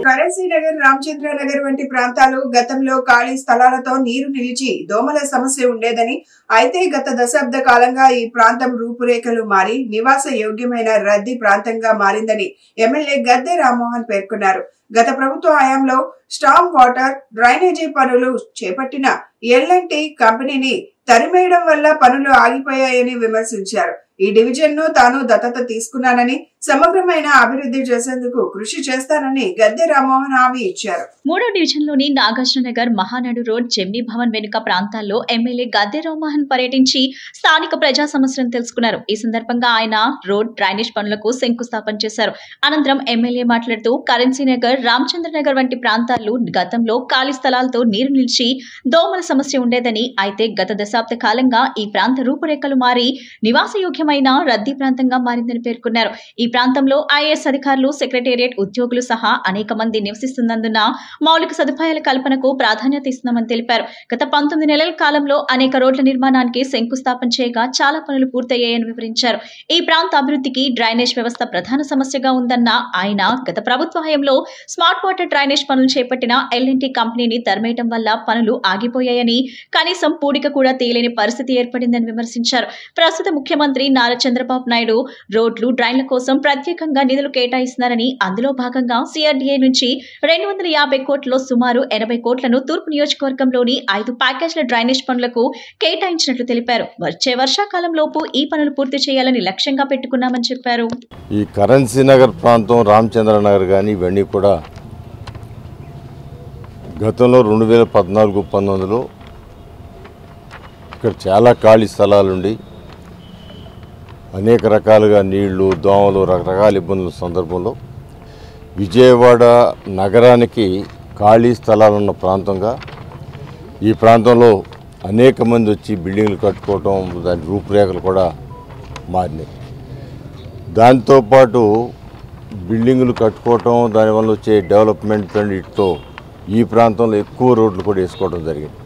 కరెన్సీ నగర్, రామచంద్ర నగర్ వంటి ప్రాంతాలు గతంలో ఖాళీ స్థలాలతో నీరు నిలిచి దోమల సమస్య ఉండేదని, అయితే గత దశాబ్ద కాలంగా ఈ ప్రాంతం రూపురేఖలు మారి నివాస యోగ్యమైన రద్దీ ప్రాంతంగా మారిందని ఎమ్మెల్యే గద్దె రామ్మోహన్ పేర్కొన్నారు. గత ప్రభుత్వ హయాంలో స్టామ్ వాటర్ డ్రైనేజీ పనులు చేపట్టిన ఎల్&టి కంపెనీని తరిమేయడం వల్ల పనులు ఆగిపోయాయని విమర్శించారు. ఈ డివిజన్ ను తాను దత్తత తీసుకున్నానని, సమగ్రమైన అభివృద్ధి చేసేందుకు కృషి చేస్తానని గద్దె రామ్మోహన్ హామీ ఇచ్చారు. 3వ డివిజన్లోని నాగార్జుననగర్, మహానాడు రోడ్, జెమ్నీ భవన్ వెనుక ప్రాంతాల్లో ఎమ్మెల్యే గద్దె రామ్మోహన్ పర్యటించి స్థానిక ప్రజా సమస్యలను తెలుసుకున్నారు. ఈ సందర్భంగా ఆయన రోడ్, డ్రైనేజ్ పనులకు శంకుస్థాపన చేశారు. అనంతరం ఎమ్మెల్యే మాట్లాడుతూ కరెన్సీ నగర్, రామచంద్ర నగర్ వంటి ప్రాంతాల్లో గతంలో ఖాళీ స్థలాలతో నీరు నిలిచి దోమల సమస్య ఉండేదని, అయితే గత దశాబ్ద కాలంగా ఈ ప్రాంత రూపురేఖలు మారి నివాసయోగ్యమైన రద్దీ ప్రాంతంగా మారిందని పేర్కొన్నారు. ఈ ప్రాంతంలో ఐఏఎస్ అధికారులు, సెక్రటేరియట్ ఉద్యోగులు సహా అనేక మంది నివసిస్తున్నందున మౌలిక సదుపాయాల కల్పనకు ప్రాధాన్యత ఇస్తున్నామని తెలిపారు. గత 19 నెలల కాలంలో అనేక రోడ్ల నిర్మాణానికి శంకుస్థాపన చేయగా చాలా పనులు పూర్తయ్యాయని వివరించారు. ఈ ప్రాంత అభివృద్ధికి డ్రైనేజ్ వ్యవస్థ ప్రధాన సమస్యగా ఉందన్న ఆయన, గత ప్రభుత్వ హయాంలో స్మార్ట్ వాటర్ డ్రైనేజ్ పనులు చేపట్టిన ఎల్&టి కంపెనీని తరిమేయడం వల్ల పనులు ఆగిపోయాయని, కనీసం పూడిక కూడా తీయలేని పరిస్థితి ఏర్పడిందని విమర్శించారు. ప్రస్తుత ముఖ్యమంత్రి నారా చంద్రబాబు నాయుడు రోడ్లు, డ్రైన్ల కోసం ప్రత్యేకంగా నిధులు కేటాయిస్తున్నారని, అందులో భాగంగా సిఆర్డీఏ నుంచి 250 కోట్లలో సుమారు 80 కోట్లను తూర్పు నియోజకవర్గంలోని 5 ప్యాకేజ్ల డ్రైనేజ్ పనులకు కేటాయించినట్లు తెలిపారు. వచ్చే వర్షాకాలంలోపు ఈ పనులు పూర్తి చేయాలని లక్ష్యంగా పెట్టుకున్నామని చెప్పారు. ఈ కరెన్సీ నగర్ ప్రాంతం, రామచంద్ర నగర్ కానీ ఇవన్నీ కూడా గతంలో 2014-19లో ఇక్కడ చాలా ఖాళీ స్థలాలుండి అనేక రకాలుగా నీళ్లు, దోమలు, రకరకాల ఇబ్బందుల సందర్భంలో విజయవాడ నగరానికి ఖాళీ స్థలాలున్న ప్రాంతంగా ఈ ప్రాంతంలో అనేక మంది వచ్చి బిల్డింగ్లు కట్టుకోవటం, దాని రూపురేఖలు కూడా మారినాయి. దాంతోపాటు బిల్డింగులు కట్టుకోవటం, దానివల్ల వచ్చే డెవలప్మెంట్ వీటితో ఈ ప్రాంతంలో ఎక్కువ రోడ్లు కూడా వేసుకోవడం జరిగింది.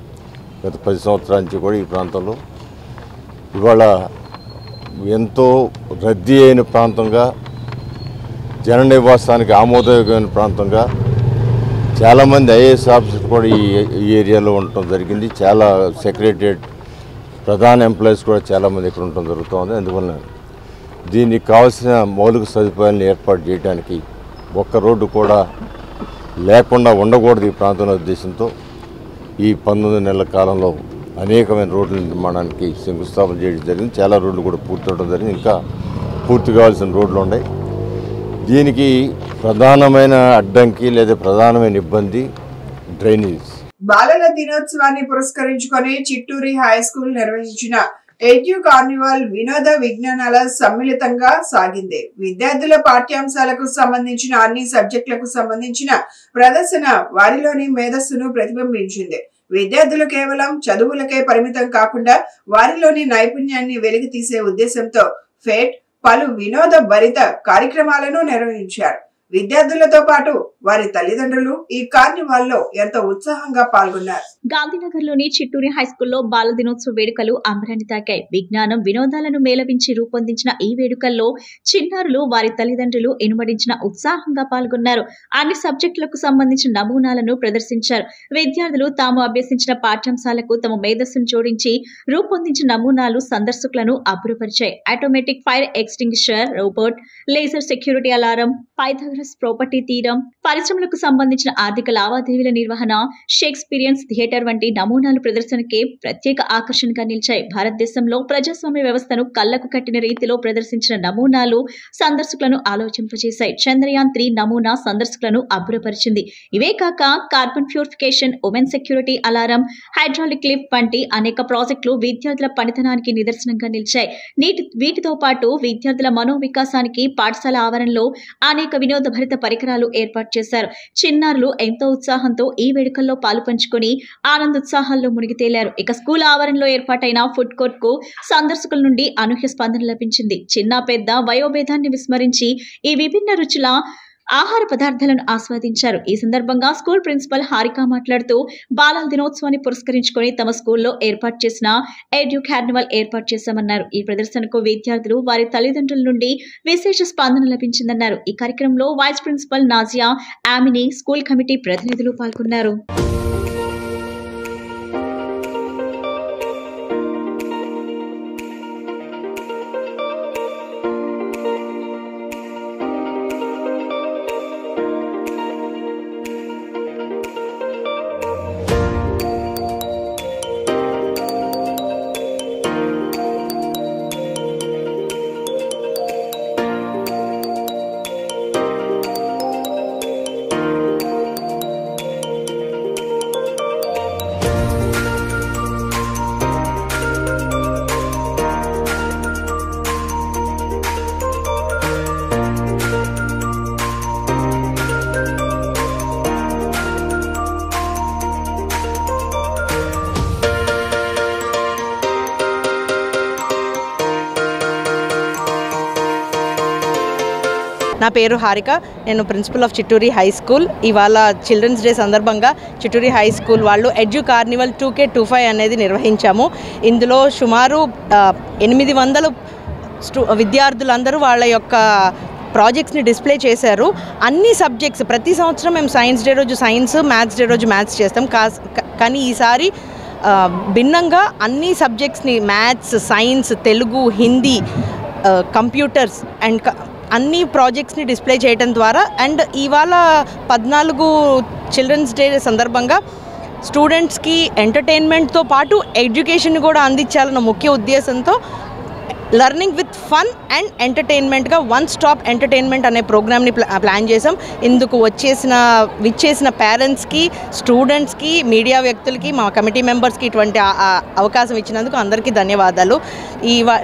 గత 10 సంవత్సరాల నుంచి కూడా ఈ ప్రాంతంలో ఇవాళ ఎంతో రద్దీ అయిన ప్రాంతంగా జన నివాసానికి ఆమోదయోగ్యమైన ప్రాంతంగా చాలామంది ఐఏఎస్ ఆఫీసర్లు కూడా ఈ ఏరియాలో ఉండటం జరిగింది. చాలా సెక్రటరియట్ ప్రధాన ఎంప్లాయీస్ కూడా చాలామంది ఇక్కడ ఉండటం జరుగుతుంది. అందువల్ల దీనికి కావాల్సిన మౌలిక సదుపాయాలను ఏర్పాటు చేయడానికి ఒక్క రోడ్డు కూడా లేకుండా ఉండకూడదు ఈ ప్రాంతంలో ఉద్దేశంతో ఈ 19 నెలల కాలంలో అనేకమైన రోడ్ల నిర్మాణానికి శంకుస్థాపన చేయడం జరిగింది. చాలా రోడ్లు కూడా పూర్తవడం జరిగింది. ఇంకా పూర్తి కావాల్సిన రోడ్లు ఉన్నాయి. దీనికి ప్రధానమైన అడ్డంకి లేదా ప్రధానమైన ఇబ్బంది డ్రైనేజ్. బాలల దినోత్సవాన్ని పురస్కరించుకొని చిట్టూరి హై స్కూల్ నిర్వహించిన ఎడ్యు కార్నివాల్ వినోద విజ్ఞానాల సమ్మిళితంగా సాగింది. విద్యార్థుల పాఠ్యాంశాలకు సంబంధించిన అన్ని సబ్జెక్టులకు సంబంధించిన ప్రదర్శన వారిలోని మేధస్సును ప్రతిబింబించింది. విద్యార్థులు కేవలం చదువులకే పరిమితం కాకుండా వారిలోని నైపుణ్యాన్ని వెలికి తీసే ఉద్దేశంతో ఫేట్ పలు వినోద భరిత కార్యక్రమాలను నిర్వహించారు. విద్యార్థులతో పాటు వారి తల్లిదండ్రులు ఈ కార్నివాల్లో ఎంతో ఉత్సాహంగా పాల్గొన్నారు. గాంధీనగర్లోని చిట్టూరి హైస్కూల్లో బాల దినోత్సవ వేడుకలు అంబరాన్ని తాకాయి. విజ్ఞానం వినోదాలను మేళవించి రూపొందించిన ఈ వేడుకల్లో చిన్నారులు వారి తల్లిదండ్రులు ఇనుమడించిన ఉత్సాహంగా పాల్గొన్నారు. అన్ని సబ్జెక్టులకు సంబంధించిన నమూనాలను ప్రదర్శించారు. విద్యార్థులు తాము అభ్యసించిన పాఠ్యాంశాలకు తమ మేధస్సును జోడించి రూపొందించిన నమూనాలు సందర్శకులను అబ్బురపరిచాయి. Automatic fire extinguisher, robot, laser security alarm, Pythagoras property theorem, పరిశ్రమలకు సంబంధించిన ఆర్థిక లావాదేవీల నిర్వహణ, షేక్స్పిరియన్స్ థియేటర్ వంటి నమూనాలు ప్రదర్శనకే ప్రత్యేక ఆకర్షణగా నిలిచాయి. భారతదేశంలో ప్రజాస్వామ్య వ్యవస్థను కళ్లకు కట్టిన రీతిలో ప్రదర్శించిన నమూనాలు సందర్శకులను ఆలోచింపజేశాయి. చంద్రయాన్ 3 నమూనా సందర్శకులను అబ్బురపరిచింది. ఇవే కాక carbon purification, women security alarm, hydraulic lift వంటి అనేక ప్రాజెక్టులు విద్యార్థుల పనితనానికి నిదర్శనంగా నిలిచాయి. వీటితో పాటు విద్యార్థుల మనోవికాసానికి పాఠశాల ఆవరణలో అనేక వినోద భరిత పరికరాలు ఏర్పాటు చేశారు. చిన్నారులు ఎంతో ఉత్సాహంతో ఈ వేడుకల్లో పాలుపంచుకొని ఆనందోత్సాహాల్లో మునిగి తేలారు. ఇక స్కూల్ ఆవరణలో ఏర్పాటైన ఫుడ్ కోర్ట్ కు సందర్శకుల నుండి అనూహ్య స్పందన లభించింది. చిన్న పెద్ద వయోభేదాన్ని విస్మరించి ఈ విభిన్న రుచుల ఆహార పదార్థాలను ఆస్వాదించారు. ఈ సందర్భంగా స్కూల్ ప్రిన్సిపల్ హారిక మాట్లాడుతూ బాలల దినోత్సవాన్ని పురస్కరించుకొని తమ స్కూల్లో ఏర్పాటు చేసిన ఎడ్యు కార్నివాల్ ఏర్పాటు చేశామన్నారు. ఈ ప్రదర్శనకు విద్యార్థులు వారి తల్లిదండ్రుల నుండి విశేష స్పందన లభించిందన్నారు. ఈ కార్యక్రమంలో vice principal Nazia, Amini, school committee ప్రతినిధులు పాల్గొన్నారు. నా పేరు హారిక, నేను principal of Chitturi high school. ఇవాళ చిల్డ్రన్స్ డే సందర్భంగా చిట్టూరి హై స్కూల్ వాళ్ళు ఎడ్యు కార్నివల్ 2K25 అనేది నిర్వహించాము. ఇందులో సుమారు 800 విద్యార్థులందరూ వాళ్ళ యొక్క ప్రాజెక్ట్స్ని డిస్ప్లే చేశారు. అన్ని సబ్జెక్ట్స్ ప్రతి సంవత్సరం మేము సైన్స్ డే రోజు సైన్స్, మ్యాథ్స్ డే రోజు మ్యాథ్స్ చేస్తాం. కానీ ఈసారి భిన్నంగా అన్ని సబ్జెక్ట్స్ని maths, science, Telugu, Hindi, computers and అన్ని ప్రాజెక్ట్స్ని డిస్ప్లే చేయడం ద్వారా అండ్ ఇవాళ 14 చిల్డ్రన్స్ డే సందర్భంగా స్టూడెంట్స్కి ఎంటర్టైన్మెంట్తో పాటు ఎడ్యుకేషన్ కూడా అందించాలన్న ముఖ్య ఉద్దేశంతో లర్నింగ్ విత్ ఫన్ అండ్ ఎంటర్టైన్మెంట్గా వన్ స్టాప్ ఎంటర్టైన్మెంట్ అనే ప్రోగ్రామ్ని ప్లాన్ చేసాం. ఇందుకు విచ్చేసిన పేరెంట్స్కి, స్టూడెంట్స్కి, మీడియా వ్యక్తులకి, మా కమిటీ మెంబర్స్కి ఇటువంటి అవకాశం ఇచ్చినందుకు అందరికీ ధన్యవాదాలు.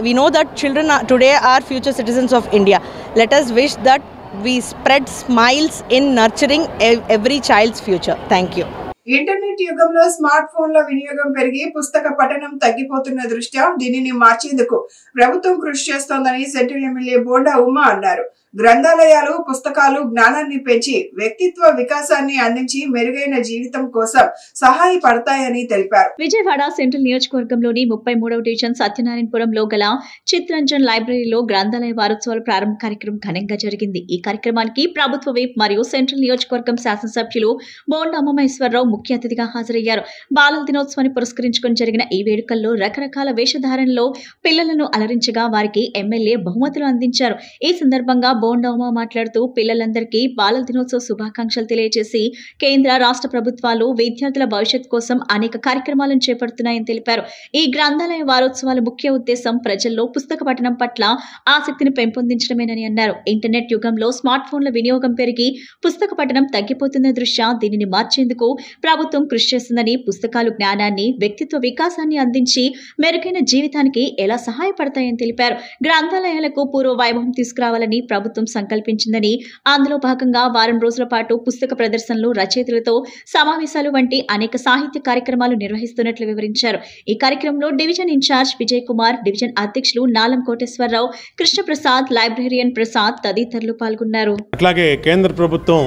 We know that children today are future citizens of India. Let us wish that we spread smiles in nurturing every child's future. Thank you. Internet యుగంలో స్మార్ట్ ఫోన్ల వినియోగం పెరిగి పుస్తక పఠనం తగ్గిపోతున్న దృష్ట్యా దీనిని మార్చేందుకు ప్రభుత్వం కృషి చేస్తోందని సెంట్రల్ ఎమ్మెల్యే బోండా ఉమా అన్నారు. గ్రంథాలయాలు పుస్తకాలు జ్ఞానాన్ని పెంచి వ్యక్తిత్వ వికాసాన్ని అందించి మెరుగైన జీవితం కోసం సహాయపడతాయని తెలిపారు. విజయవాడ సెంట్రల్ నియోజకవర్గంలోని 33వ డివిజన్ సత్యనారాయణపురంలో గల చిత్రంజన్ లైబ్రరీలో గ్రంథాలయ వారోత్సవాల ప్రారంభ కార్యక్రమం ఘనంగా జరిగింది. ఈ కార్యక్రమానికి ప్రభుత్వ విప్ మరియు సెంట్రల్ నియోజకవర్గం శాసనసభ్యులు బోండా ఉమామహేశ్వరరావు ముఖ్య అతిథిగా హాజరయ్యారు. బాలల దినోత్సవాన్ని పురస్కరించుకుని జరిగిన ఈ వేడుకల్లో రకరకాల వేషధారణలో పిల్లలను అలరించగా వారికి ఎమ్మెల్యే బహుమతులు అందించారు. ఈ సందర్భంగా బోండా ఉమా మాట్లాడుతూ పిల్లలందరికీ బాలల దినోత్సవ శుభాకాంక్షలు తెలియజేసి కేంద్ర రాష్ట్ర ప్రభుత్వాలు విద్యార్థుల భవిష్యత్ కోసం అనేక కార్యక్రమాలను చేపడుతున్నాయని తెలిపారు. ఈ గ్రంథాలయ వారోత్సవాల ముఖ్య ఉద్దేశం ప్రజల్లో పుస్తక పఠనం పట్ల ఆసక్తిని పెంపొందించడమేనని అన్నారు. ఇంటర్నెట్ యుగంలో స్మార్ట్ ఫోన్ల వినియోగం పెరిగి పుస్తక పఠనం తగ్గిపోతున్న దృష్ట్యా దీనిని మార్చేందుకు ప్రభుత్వం కృషి చేస్తుందని, పుస్తకాలు జ్ఞానాన్ని వ్యక్తిత్వ వికాసాన్ని అందించి మెరుగైన జీవితానికి ఎలా సహాయపడతాయని తెలిపారు. గ్రంథాలయాలకు పూర్వ వైభవం తీసుకురావాలని ప్రభుత్వం సంకల్పించిందని, అందులో భాగంగా వారం రోజుల పాటు పుస్తక ప్రదర్శనలు, రచయితలతో సమావేశాలు వంటి అనేక సాహిత్య కార్యక్రమాలు నిర్వహిస్తున్నట్లు వివరించారు. ఈ కార్యక్రమంలో division in charge Vijay Kumar, division అధ్యక్షులు నాలం కోటేశ్వరరావు, కృష్ణప్రసాద్, లైబ్రేరియన్ ప్రసాద్ తదితరులు పాల్గొన్నారు. అట్లాగే కేంద్ర ప్రభుత్వం,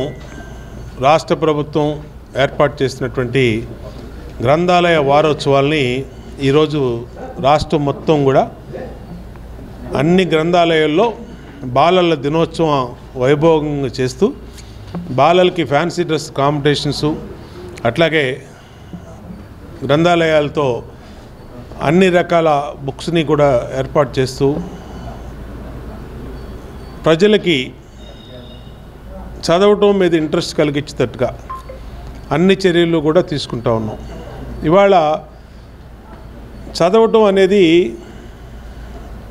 రాష్ట్ర ప్రభుత్వం ఏర్పాటు చేసినటువంటి గ్రంథాలయ వారోత్సవాల్ని ఈరోజు రాష్ట్రం మొత్తం కూడా అన్ని గ్రంథాలయాల్లో బాలల దినోత్సవం వైభవంగా చేస్తూ బాలలకి ఫ్యాన్సీ డ్రెస్ కాంపిటీషన్స్, అట్లాగే గ్రంథాలయాలతో అన్ని రకాల బుక్స్ని కూడా ఏర్పాటు చేస్తూ ప్రజలకి చదవటం మీద ఇంట్రెస్ట్ కలిగించేటట్టుగా అన్ని చర్యలు కూడా తీసుకుంటా ఉన్నాం. ఇవాళ చదవటం అనేది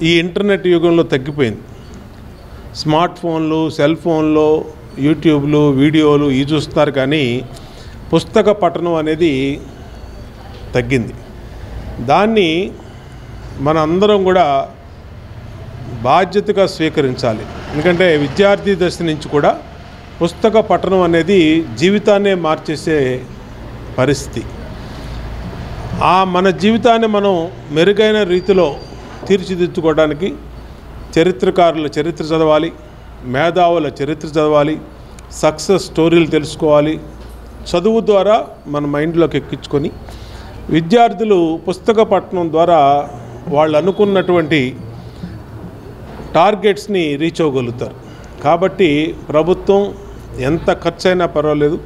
ఈ ఇంటర్నెట్ యుగంలో తగ్గిపోయింది. స్మార్ట్ ఫోన్లు, సెల్ ఫోన్లు, యూట్యూబ్లు, వీడియోలు ఇవి చూస్తున్నారు, కానీ పుస్తక పఠనం అనేది తగ్గింది. దాన్ని మన అందరం కూడా బాధ్యతగా స్వీకరించాలి. ఎందుకంటే విద్యార్థి దశ నుంచి కూడా పుస్తక పఠనం అనేది జీవితాన్నే మార్చేసే పరిస్థితి. మన జీవితాన్ని మనం మెరుగైన రీతిలో తీర్చిదిద్దుకోవడానికి చరిత్రకారుల చరిత్ర చదవాలి, మేధావుల చరిత్ర చదవాలి, సక్సెస్ స్టోరీలు తెలుసుకోవాలి. చదువు ద్వారా మన మైండ్లోకి ఎక్కించుకొని విద్యార్థులు పుస్తక పఠనం ద్వారా వాళ్ళు అనుకున్నటువంటి టార్గెట్స్ని రీచ్ అవ్వగలుగుతారు. కాబట్టి ప్రభుత్వం ఎంత ఖర్చైనా పర్వాలేదు,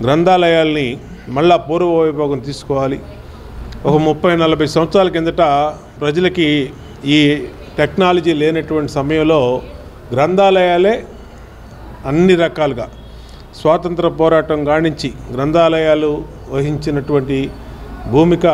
గ్రంథాలయాల్ని మళ్ళా పూర్వ వైభోగం తీసుకోవాలి. ఒక 30-40 సంవత్సరాల కిందట ప్రజలకి ఈ టెక్నాలజీ లేనటువంటి సమయంలో గ్రంథాలయాలే అన్ని రకాలుగా స్వాతంత్ర పోరాటం గానించి గ్రంథాలయాలు వహించినటువంటి భూమిక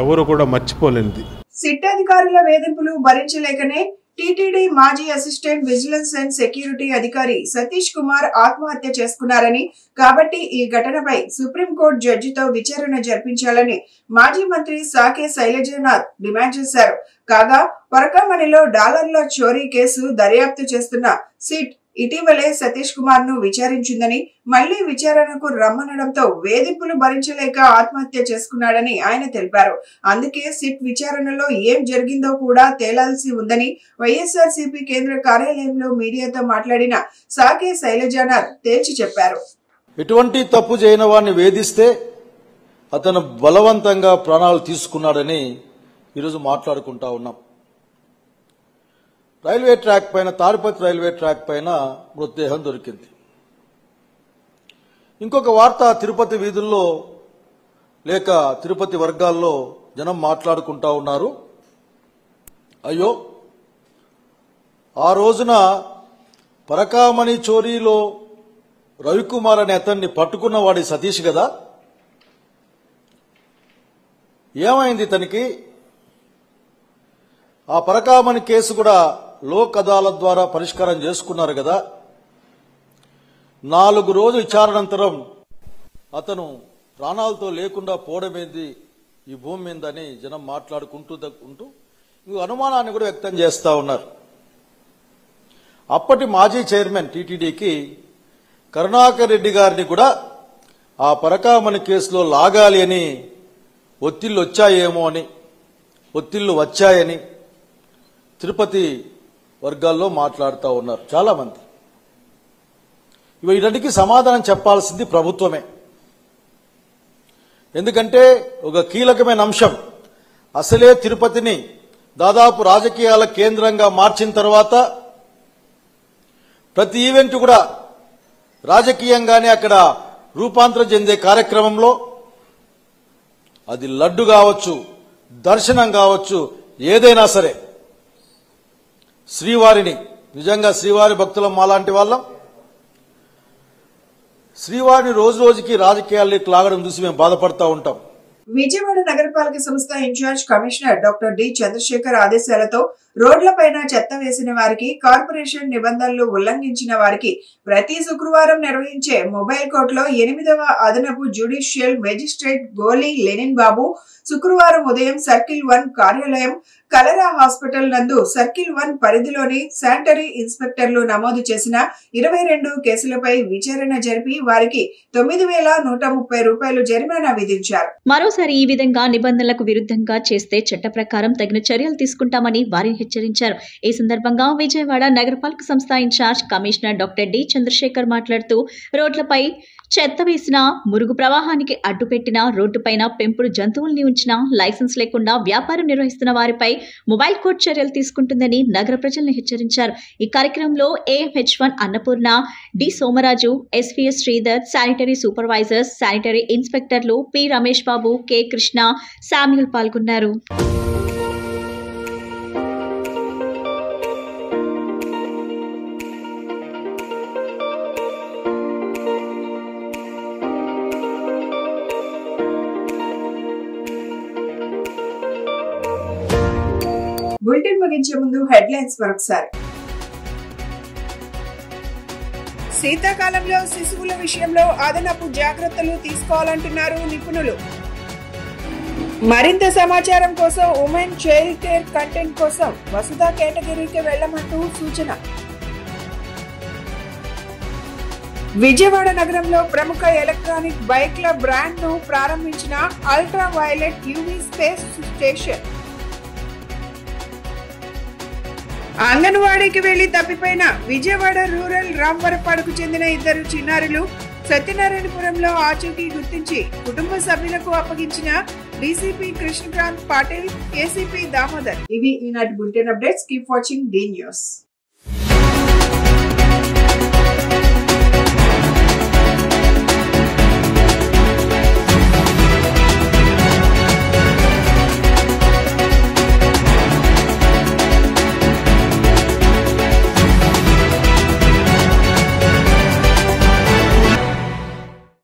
ఎవరు కూడా మర్చిపోలేనిది. సిట్ అధికారుల వేధింపులు భరించలేకనే టీటీడీ మాజీ అసిస్టెంట్ విజిలెన్స్ అండ్ సెక్యూరిటీ అధికారి సతీష్ కుమార్ ఆత్మహత్య చేసుకున్నారని, కాబట్టి ఈ ఘటనపై సుప్రీంకోర్టు జడ్జితో విచారణ జరిపించాలని మాజీ మంత్రి సాకే శైలజనాథ్ డిమాండ్ చేశారు. కాగా పరకామణిలో డాలర్ల చోరీ కేసు దర్యాప్తు చేస్తున్న సిట్ ఇటీవలే సతీష్ కుమార్ ను విచారించిందని, మళ్లీ విచారణకు రమ్మనడంతో వేధింపులు భరించలేక ఆత్మహత్య చేసుకున్నాడని ఆయన తెలిపారు. అందుకే సిట్ విచారణలో ఏం జరిగిందో కూడా తేలాల్సి ఉందని వైఎస్ఆర్సీపీ కేంద్ర కార్యాలయంలో మీడియాతో మాట్లాడిన సాకే శైలజనాథ్ తేల్చి చెప్పారు. ఎటువంటి తప్పు చేయని వాడిని వేధిస్తే అతను బలవంతంగా ప్రాణాలు తీసుకున్నాడని ఈరోజు మాట్లాడుకుంటా ఉన్నాం. రైల్వే ట్రాక్ పైన, తాడిపత్రి రైల్వే ట్రాక్ పైన మృతదేహం దొరికింది. ఇంకొక వార్త తిరుపతి వీధుల్లో లేక తిరుపతి వర్గాల్లో జనం మాట్లాడుకుంటా ఉన్నారు. అయ్యో, ఆ రోజున పరకామణి చోరీలో రవికుమార్ అనే అతన్ని పట్టుకున్న వాడి సతీష్ కదా, ఏమైంది తనకి? ఆ పరకామణి కేసు కూడా లోక్ అదాలత్ ద్వారా పరిష్కారం చేసుకున్నారు కదా. 4 రోజుల విచారణంతరం అతను ప్రాణాలతో లేకుండా పోవడమేంది ఈ భూమి మీదని జనం మాట్లాడుకుంటూ ఇంకో అనుమానాన్ని కూడా వ్యక్తం చేస్తా ఉన్నారు. అప్పటి మాజీ చైర్మన్ టీటీడీకి కరుణాకర్ రెడ్డి గారిని కూడా ఆ పరకామణి కేసులో లాగాలి అని ఒత్తిళ్లు వచ్చాయని తిరుపతి వర్గాల్లో మాట్లాడుతూ ఉన్నారు చాలామంది. వీటన్నిటికీ సమాధానం చెప్పాల్సింది ప్రభుత్వమే. ఎందుకంటే ఒక కీలకమైన అంశం, అసలే తిరుపతిని దాదాపు రాజకీయాల కేంద్రంగా మార్చిన తర్వాత ప్రతి ఈవెంట్ కూడా రాజకీయంగానే అక్కడ రూపాంతరం చెందే కార్యక్రమంలో అది లడ్డు కావచ్చు, దర్శనం కావచ్చు, ఏదైనా సరే శ్రీవారిని, నిజంగా శ్రీవారి భక్తులం మాలాంటి వాళ్ళం, శ్రీవారిని రోజు రోజుకి రాజకీయాల్లోకి లాగడం చూసి మేము బాధపడతా ఉంటాం. విజయవాడ నగరపాలక సంస్థ in charge commissioner doctor D Chandrasekhar ఆదేశాలతో రోడ్లపైన చెత్త వేసిన వారికి, కార్పొరేషన్ నిబంధనలు ఉల్లంఘించిన వారికి ప్రతి శుక్రవారం నిర్వహించే మొబైల్ కోర్టులో 8వ అదనపు జ్యుడిషియల్ మెజిస్ట్రేట్ గోలి లెనిన్ బాబు శుక్రవారం ఉదయం సర్కిల్ 1 కార్యాలయం, కలరా హాస్పిటల్ నందు సర్కిల్ 1 పరిధిలోని శానిటరీ ఇన్స్పెక్టర్లు నమోదు చేసిన 22 కేసులపై విచారణ జరిపి వారికి 9,130 రూపాయలు జరిమానా విధించారు. మరోసారి ఈ విధంగా నిబంధనలకు విరుద్ధంగా చేస్తే చట్ట ప్రకారం తగిన చర్యలు తీసుకుంటామని వారిని హెచ్చరించారు. ఈ సందర్భంగా విజయవాడ నగరపాలక సంస్థ in charge commissioner doctor D Chandrasekhar మాట్లాడుతూ రోడ్లపై చెత్త వేసిన, మురుగు ప్రవాహానికి అడ్డుపెట్టిన, రోడ్డుపైన పెంపుడు జంతువుల్ని ఉంచిన, లైసెన్స్ లేకుండా వ్యాపారం నిర్వహిస్తున్న వారిపై మొబైల్ కోర్టు చర్యలు తీసుకుంటుందని నగర ప్రజలను హెచ్చరించారు. ఈ కార్యక్రమంలో AMH1 Annapurna, D Somaraju, SVS Sridhar, sanitary supervisors, sanitary ఇన్స్పెక్టర్లు P Ramesh Babu, K Krishna, Samuel పాల్గొన్నారు. బులెటిన్ ముగించే ముందు హెడ్లైన్స్ మరొకసారి. శీతాకాలంలో శిశువుల విషయంలో అదనపు జాగ్రత్తలు తీసుకోవాలంటున్నారు నిపుణులు. మరింత సమాచారం కోసం ఉమెన్ చైల్డ్ కేర్ కంటెంట్ కోసం వసుధ కేటగిరీకి వెళ్లమంటూ సూచన. విజయవాడ నగరంలో ప్రముఖ ఎలక్ట్రానిక్ బైక్ల బ్రాండ్ ను ప్రారంభించిన ultra violet UV space station. అంగన్వాడీకి వెళ్లి తప్పిపోయిన విజయవాడ రూరల్ రాంవరపాడుకు చెందిన 2 చిన్నారులు సత్యనారాయణపురంలో ఆచూకీ గుర్తించి కుటుంబ సభ్యులకు అప్పగించిన డీసీపీ కృష్ణకాంత్ పాటిల్, ఏసీపీ దామోదర్. ఇవి ఈనాటి bulletin updates. Keep watching the news.